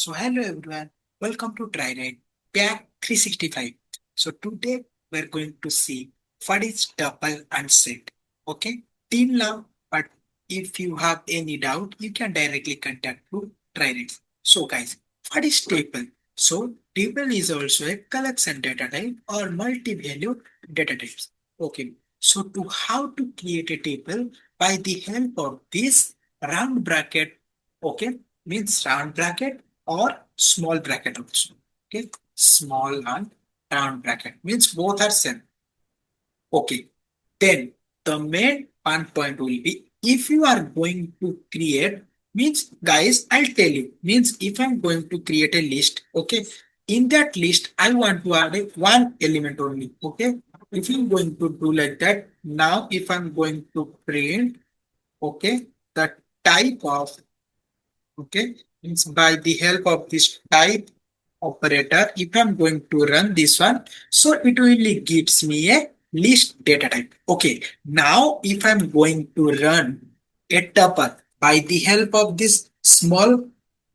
So hello everyone, welcome to TryRide Pack 365. So today we're going to see what is tuple and set. Okay, team love. But if you have any doubt, you can directly contact to TryRide. So guys, what is tuple? So tuple is also a collection data type or multi-value data types. Okay, so to how to create a table by the help of this round bracket. Okay, means round bracket or small bracket also. Okay, small and round bracket means both are same. Okay, then the main one point will be if you are going to create means guys I'll tell you means if I'm going to create a list. Okay, in that list I want to add a one element only. Okay, if you're going to do like that, now if I'm going to print, okay, the type of, okay, means by the help of this type operator, if I'm going to run this one, so it really gives me a list data type. Okay, now if I'm going to run a tuple by the help of this small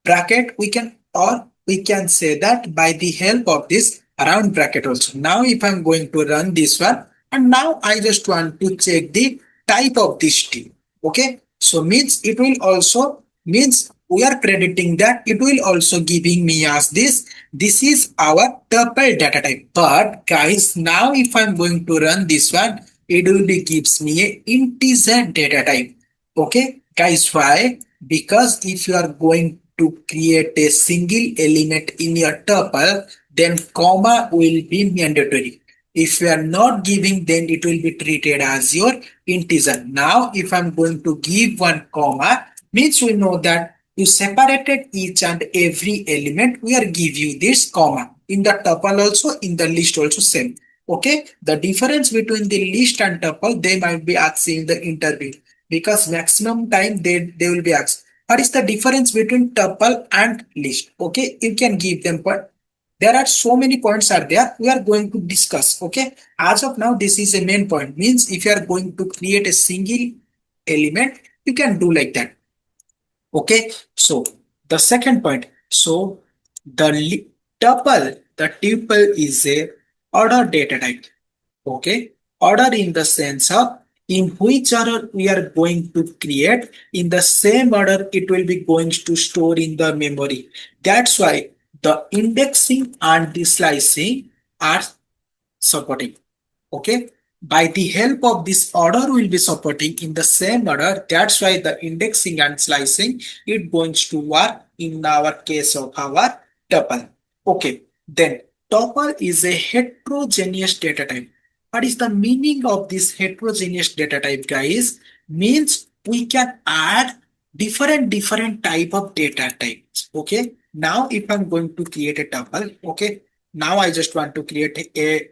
bracket, we can, or we can say that by the help of this round bracket also. Now if I'm going to run this one, and now I just want to check the type of this tree. Okay, so means it will also means we are predicting that it will also giving me as this is our tuple data type. But guys, now if I'm going to run this one, it will be gives me a integer data type. Okay, guys, why? Because if you are going to create a single element in your tuple, then comma will be mandatory. If you are not giving, then it will be treated as your integer. Now, if I'm going to give one comma, means we know that you separated each and every element, we are give you this comma. In the tuple also, in the list also same. Okay, the difference between the list and tuple, they might be asking in the interview because maximum time they will be asked. What is the difference between tuple and list? Okay, you can give them, but there are so many points are there. We are going to discuss. Okay, as of now, this is a main point. Means if you are going to create a single element, you can do like that. Okay, so the second point. So the tuple is a order data type. Okay, order in the sense of in which order we are going to create, in the same order it will be going to store in the memory. That's why the indexing and the slicing are supporting. Okay, by the help of this order will be supporting in the same order. That's why the indexing and slicing it going to work in our case of our tuple. Okay, then tuple is a heterogeneous data type. What is the meaning of this heterogeneous data type, guys? Means we can add different type of data types. Okay, now if I'm going to create a tuple, okay, now I just want to create a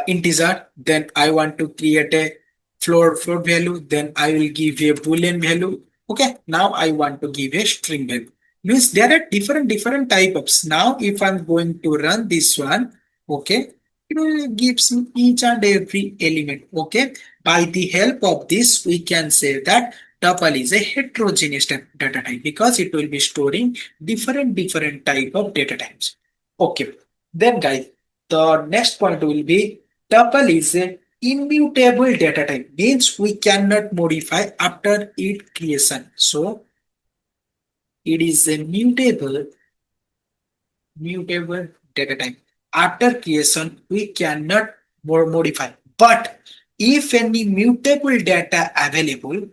integer, then I want to create a float value, then I will give a boolean value. Okay, now I want to give a string value. Means there are different types. Now if I'm going to run this one, okay, it will gives me each and every element. Okay, by the help of this we can say that tuple is a heterogeneous data type because it will be storing different type of data types. Okay, then guys, the next point will be tuple is a immutable data type, means we cannot modify after its creation. So it is a mutable data type. After creation, we cannot more modify. But if any mutable data available,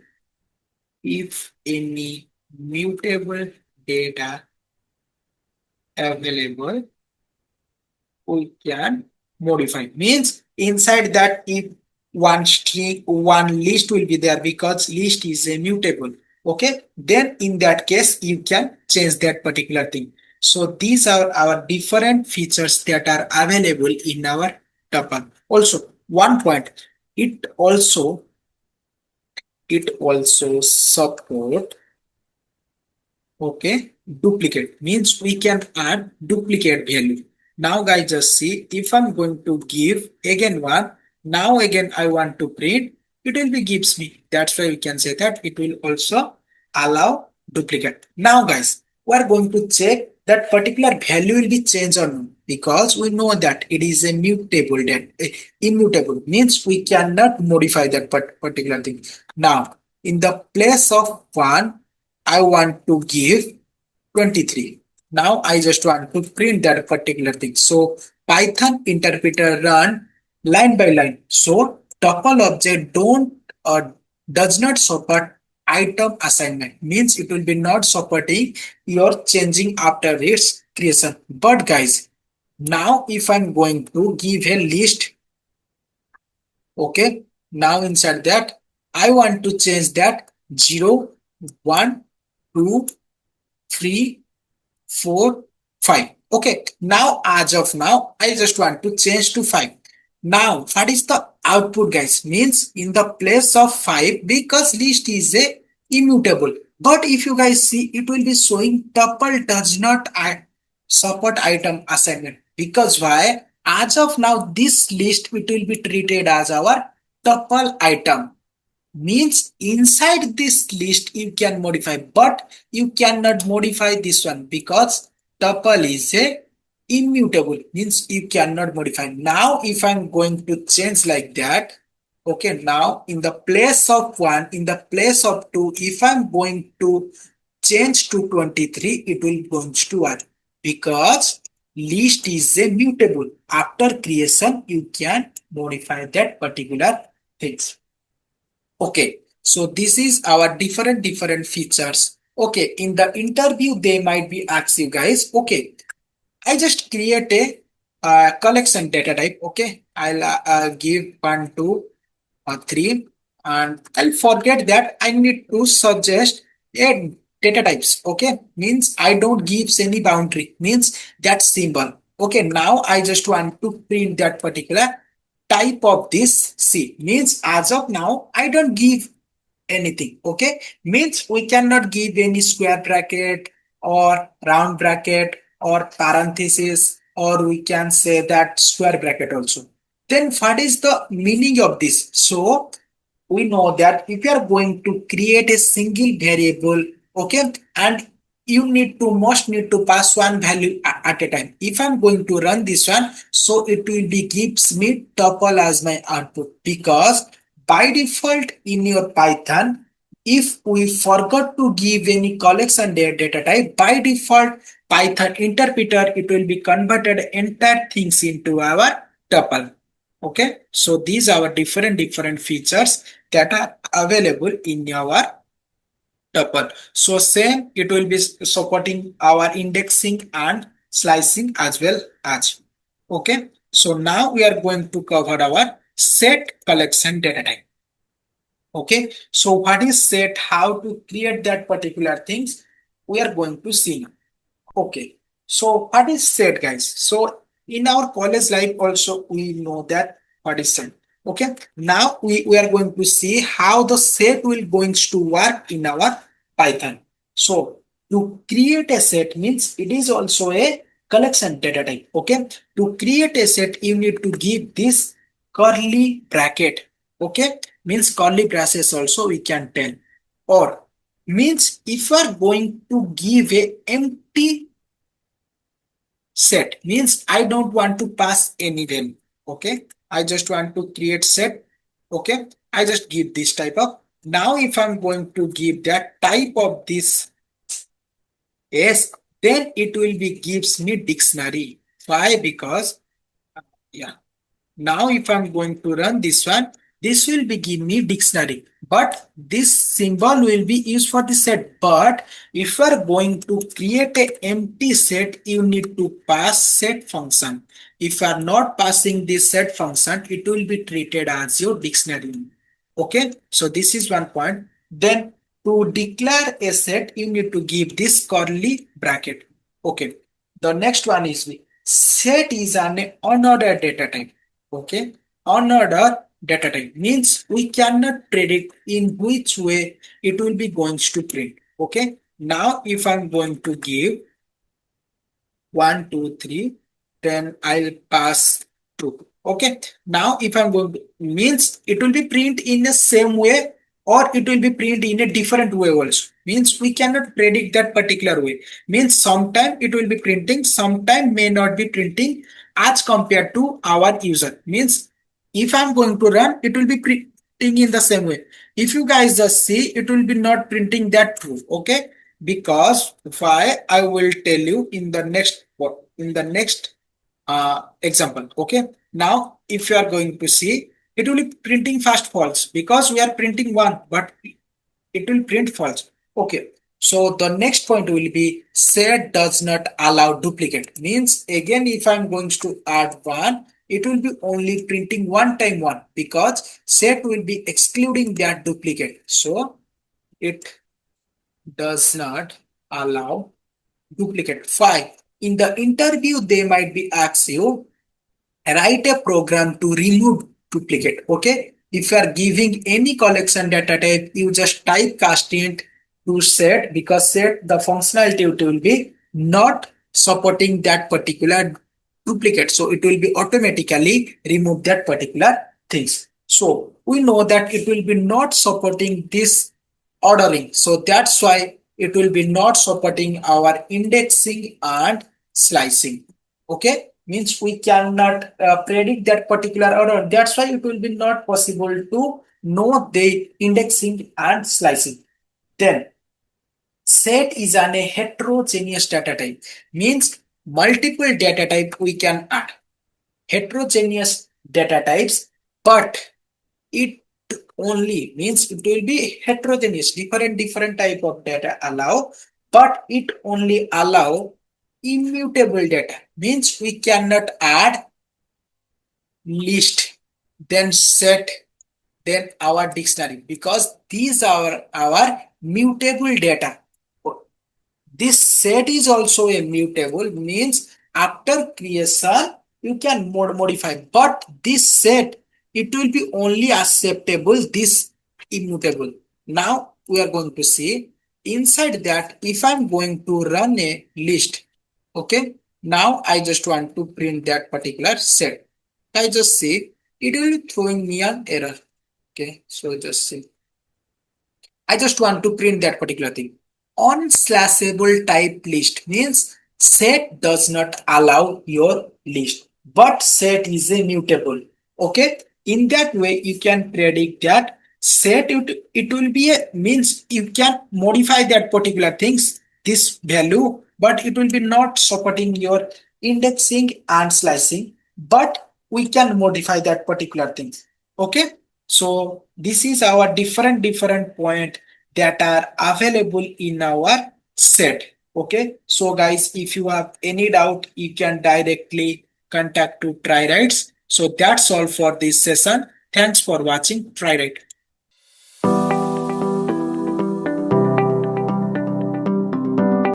if any mutable data available, we can modify. Means inside that if one string, one list will be there because list is a mutable. Okay, then in that case you can change that particular thing. So these are our different features that are available in our tuple. Also, one point, it also support, okay, duplicate means we can add duplicate value. Now guys, just see if I'm going to give again one, now again I want to print, it will be gives me. That's why we can say that it will also allow duplicate. Now guys, we are going to check that particular value will be changed or not, because we know that it is a mutable, that immutable means we cannot modify that particular thing. Now in the place of 1 I want to give 23. Now I just want to print that particular thing. So Python interpreter run line by line. So tuple object don't does not support item assignment, means it will be not supporting your changing after its creation. But guys, now if I'm going to give a list, okay, now inside that I want to change that 0, 1, 2, 3, 4, 5. Okay, now as of now, I just want to change to 5. Now, what is the output, guys? Means in the place of 5, because list is a immutable. But if you guys see, it will be showing tuple does not support item assignment. Because why? As of now, this list it will be treated as our tuple item, means inside this list you can modify, but you cannot modify this one because tuple is a immutable, means you cannot modify. Now if I'm going to change like that, okay, now in the place of 1, in the place of 2, if I'm going to change to 23, it will go to 1, because list is a mutable. After creation you can modify that particular things. Okay, so this is our different features. Okay, in the interview they might be ask you guys, okay, I just create a collection data type. Okay, I'll give 1, 2, 3, and I'll forget that I need to suggest a data types. Okay, means I don't give any boundary, means that symbol. Okay, now I just want to print that particular type of this C, means as of now I don't give anything. Okay, means we cannot give any square bracket or round bracket or parenthesis, or we can say that square bracket also. Then what is the meaning of this? So we know that if you are going to create a single variable, okay, and you must need to pass one value at a time. If I'm going to run this one, so it will be gives me tuple as my output, because by default in your Python, if we forgot to give any collection data type, by default Python interpreter it will be converted entire things into our tuple. Okay, so these are different features that are available in our tuple. So same, it will be supporting our indexing and slicing as well as. Okay, so now we are going to cover our set collection data type. Okay, so what is set, how to create that particular things, we are going to see now. Okay, so what is set, guys? So in our college life also we know that what is set. Okay, now we are going to see how the set will going to work in our Python. So to create a set means it is also a collection data type. Okay, to create a set you need to give this curly bracket. Okay, means curly braces also we can tell, or means if you are going to give a empty set, means I don't want to pass any value. Okay, I just want to create set. Okay, I just give this type of. Now if I'm going to give that type of this s, then it will be gives me dictionary. Why? Because yeah, now if I'm going to run this one, this will be give me dictionary, but this symbol will be used for the set. But if you are going to create a empty set, you need to pass set function. If you are not passing this set function, it will be treated as your dictionary. Okay, so this is one point. Then to declare a set, you need to give this curly bracket. Okay, the next one is set is an unordered data type. Okay, unordered data type means we cannot predict in which way it will be going to print. Okay, now if I'm going to give 1, 2, 3, then I'll pass 2. Okay, now if I'm going to, means it will be print in the same way. or it will be printed in a different way also. Means we cannot predict that particular way. Means sometime it will be printing, sometime may not be printing as compared to our user. Means if I'm going to run, it will be printing in the same way. If you guys just see, it will be not printing that true. Okay, because why, I will tell you in the next example. Okay, now if you are going to see, it will be printing fast false because we are printing one, but it will print false. Okay, so the next point will be set does not allow duplicate. Means again, if I'm going to add one, it will be only printing one time one because set will be excluding that duplicate. So it does not allow duplicate. 5. In the interview, they might be asked you, write a program to remove duplicate. Okay, if you are giving any collection data type, you just type casting to set, because set the functionality it will be not supporting that particular duplicate, so it will be automatically remove that particular things. So we know that it will be not supporting this ordering, so that's why it will be not supporting our indexing and slicing. Okay, means we cannot predict that particular order, that's why it will be not possible to know the indexing and slicing. Then set is an a heterogeneous data type, means multiple data type we can add heterogeneous data types, but it only means it will be heterogeneous, different type of data allow, but it only allow immutable data, means we cannot add list, then set, then our dictionary, because these are our mutable data. This set is also a mutable, means after creation you can modify, but this set it will be only acceptable this immutable. Now we are going to see inside that, if I'm going to run a list. Okay, now I just want to print that particular set. I just see it will be throwing me an error. Okay, so just see, I just want to print that particular thing. Unslashable type list means set does not allow your list, but set is a mutable. Okay, in that way you can predict that set it will be a, means you can modify that particular things this value, but it will be not supporting your indexing and slicing, but we can modify that particular things. Okay, so this is our different point that are available in our set. Okay, so guys, if you have any doubt, you can directly contact to TryRights. So that's all for this session. Thanks for watching TryRight.